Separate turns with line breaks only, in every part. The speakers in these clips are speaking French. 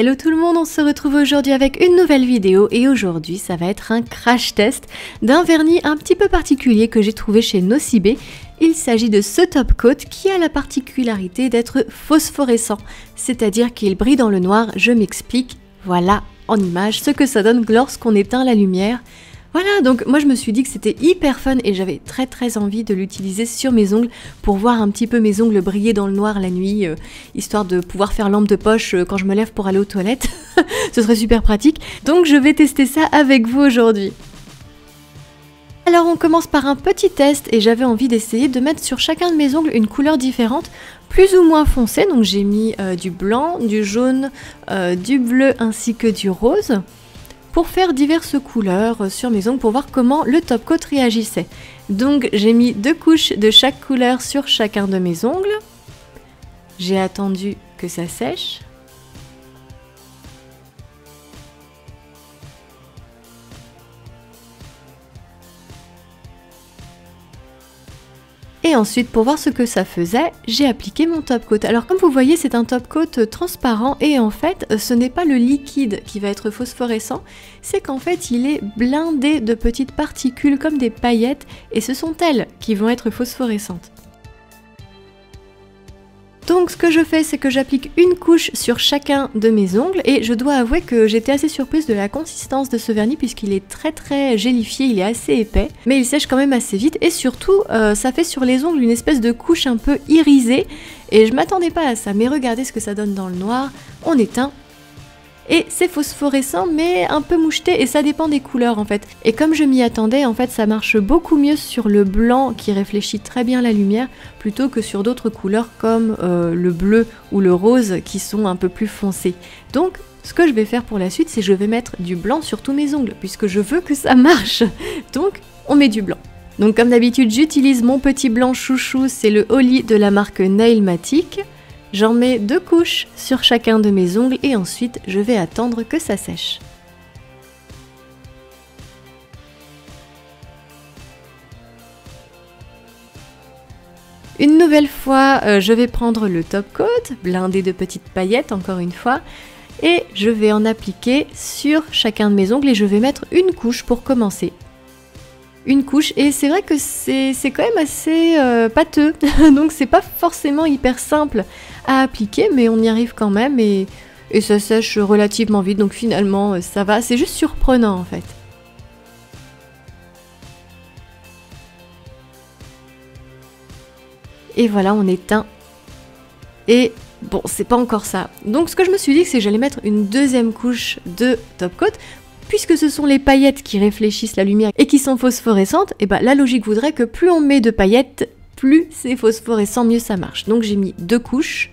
Hello tout le monde, on se retrouve aujourd'hui avec une nouvelle vidéo et aujourd'hui ça va être un crash test d'un vernis un petit peu particulier que j'ai trouvé chez Nocibé. Il s'agit de ce top coat qui a la particularité d'être phosphorescent, c'est-à-dire qu'il brille dans le noir. Je m'explique, voilà en image ce que ça donne lorsqu'on éteint la lumière. Voilà, donc moi je me suis dit que c'était hyper fun et j'avais très envie de l'utiliser sur mes ongles pour voir un petit peu mes ongles briller dans le noir la nuit, histoire de pouvoir faire lampe de poche quand je me lève pour aller aux toilettes. Ce serait super pratique, donc je vais tester ça avec vous aujourd'hui. Alors on commence par un petit test et j'avais envie d'essayer de mettre sur chacun de mes ongles une couleur différente, plus ou moins foncée, donc j'ai mis du blanc, du jaune, du bleu ainsi que du rose, pour faire diverses couleurs sur mes ongles pour voir comment le top coat réagissait. Donc j'ai mis 2 couches de chaque couleur sur chacun de mes ongles. J'ai attendu que ça sèche. Et ensuite, pour voir ce que ça faisait, j'ai appliqué mon top coat. Alors comme vous voyez, c'est un top coat transparent et en fait, ce n'est pas le liquide qui va être phosphorescent, c'est qu'en fait, il est blindé de petites particules comme des paillettes et ce sont elles qui vont être phosphorescentes. Donc ce que je fais, c'est que j'applique une couche sur chacun de mes ongles et je dois avouer que j'étais assez surprise de la consistance de ce vernis puisqu'il est très gélifié, il est assez épais, mais il sèche quand même assez vite et surtout ça fait sur les ongles une espèce de couche un peu irisée et je m'attendais pas à ça, mais regardez ce que ça donne dans le noir, on éteint. Et c'est phosphorescent mais un peu moucheté et ça dépend des couleurs en fait. Et comme je m'y attendais, en fait ça marche beaucoup mieux sur le blanc qui réfléchit très bien la lumière plutôt que sur d'autres couleurs comme le bleu ou le rose qui sont un peu plus foncés. Donc ce que je vais faire pour la suite, c'est que je vais mettre du blanc sur tous mes ongles puisque je veux que ça marche. Donc on met du blanc. Donc comme d'habitude, j'utilise mon petit blanc chouchou, c'est le Holly de la marque Nailmatic. J'en mets 2 couches sur chacun de mes ongles et ensuite je vais attendre que ça sèche. Une nouvelle fois, je vais prendre le top coat, blindé de petites paillettes encore une fois, et je vais en appliquer sur chacun de mes ongles et je vais mettre une couche pour commencer. Une couche et c'est vrai que c'est quand même assez pâteux, donc c'est pas forcément hyper simple à appliquer mais on y arrive quand même et ça sèche relativement vite donc finalement ça va, c'est juste surprenant en fait. Et voilà, on éteint et bon, c'est pas encore ça. Donc ce que je me suis dit, c'est que j'allais mettre une deuxième couche de top coat. Puisque ce sont les paillettes qui réfléchissent la lumière et qui sont phosphorescentes, et ben la logique voudrait que plus on met de paillettes, plus c'est phosphorescent, mieux ça marche. Donc j'ai mis 2 couches.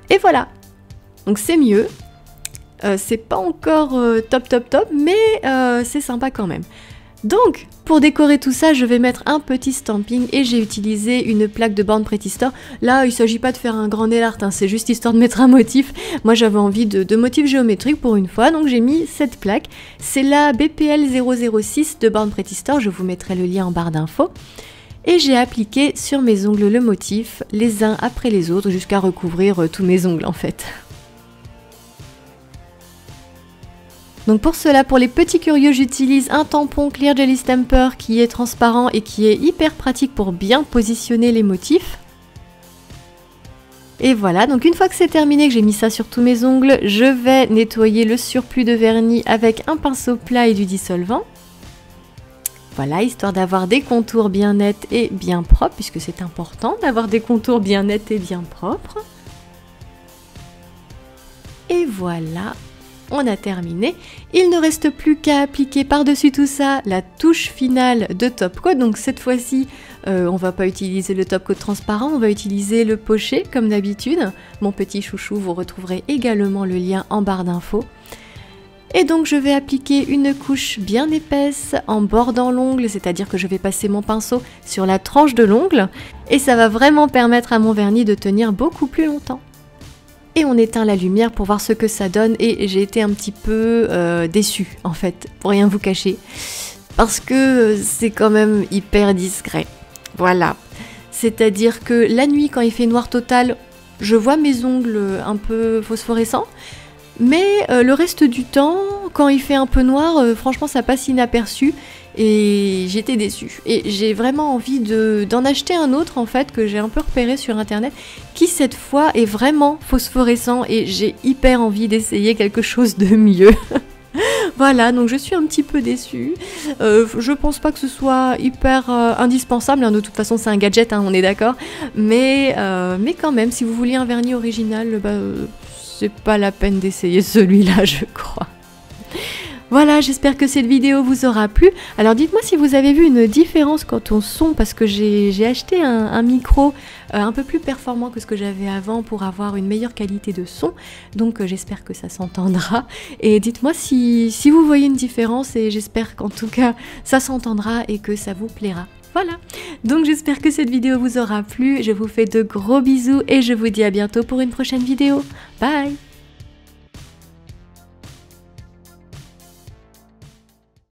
Et voilà. Donc c'est mieux. C'est pas encore top, mais c'est sympa quand même. Donc, pour décorer tout ça, je vais mettre un petit stamping et j'ai utilisé une plaque de Born Pretty Store. Là, il ne s'agit pas de faire un grand nail art, hein, c'est juste histoire de mettre un motif. Moi, j'avais envie de motifs géométriques pour une fois, donc j'ai mis cette plaque. C'est la BPL 006 de Born Pretty Store, je vous mettrai le lien en barre d'infos. Et j'ai appliqué sur mes ongles le motif, les uns après les autres, jusqu'à recouvrir tous mes ongles en fait. Donc pour cela, pour les petits curieux, j'utilise un tampon Clear Jelly Stamper qui est transparent et qui est hyper pratique pour bien positionner les motifs. Et voilà, donc une fois que c'est terminé, que j'ai mis ça sur tous mes ongles, je vais nettoyer le surplus de vernis avec un pinceau plat et du dissolvant. Voilà, histoire d'avoir des contours bien nets et bien propres, puisque c'est important d'avoir des contours bien nets et bien propres. Et voilà. On a terminé, il ne reste plus qu'à appliquer par-dessus tout ça la touche finale de top coat. Donc cette fois-ci, on va pas utiliser le top coat transparent, on va utiliser le poché comme d'habitude. Mon petit chouchou, vous retrouverez également le lien en barre d'infos. Et donc je vais appliquer une couche bien épaisse en bordant l'ongle, c'est-à-dire que je vais passer mon pinceau sur la tranche de l'ongle et ça va vraiment permettre à mon vernis de tenir beaucoup plus longtemps. Et on éteint la lumière pour voir ce que ça donne et j'ai été un petit peu déçue en fait, pour rien vous cacher, parce que c'est quand même hyper discret. Voilà, c'est-à-dire que la nuit quand il fait noir total, je vois mes ongles un peu phosphorescents. Mais le reste du temps, quand il fait un peu noir, franchement ça passe inaperçu et j'étais déçue. Et j'ai vraiment envie d'en acheter un autre en fait que j'ai un peu repéré sur internet qui cette fois est vraiment phosphorescent et j'ai hyper envie d'essayer quelque chose de mieux. Voilà, donc je suis un petit peu déçue. Je pense pas que ce soit hyper indispensable, hein, de toute façon c'est un gadget, hein, on est d'accord. Mais quand même, si vous vouliez un vernis original, c'est pas la peine d'essayer celui-là, je crois. Voilà, j'espère que cette vidéo vous aura plu. Alors dites-moi si vous avez vu une différence quant au son, parce que j'ai acheté un micro un peu plus performant que ce que j'avais avant pour avoir une meilleure qualité de son. Donc j'espère que ça s'entendra. Et dites-moi si vous voyez une différence, et j'espère qu'en tout cas ça s'entendra et que ça vous plaira. Voilà, donc j'espère que cette vidéo vous aura plu. Je vous fais de gros bisous et je vous dis à bientôt pour une prochaine vidéo. Bye!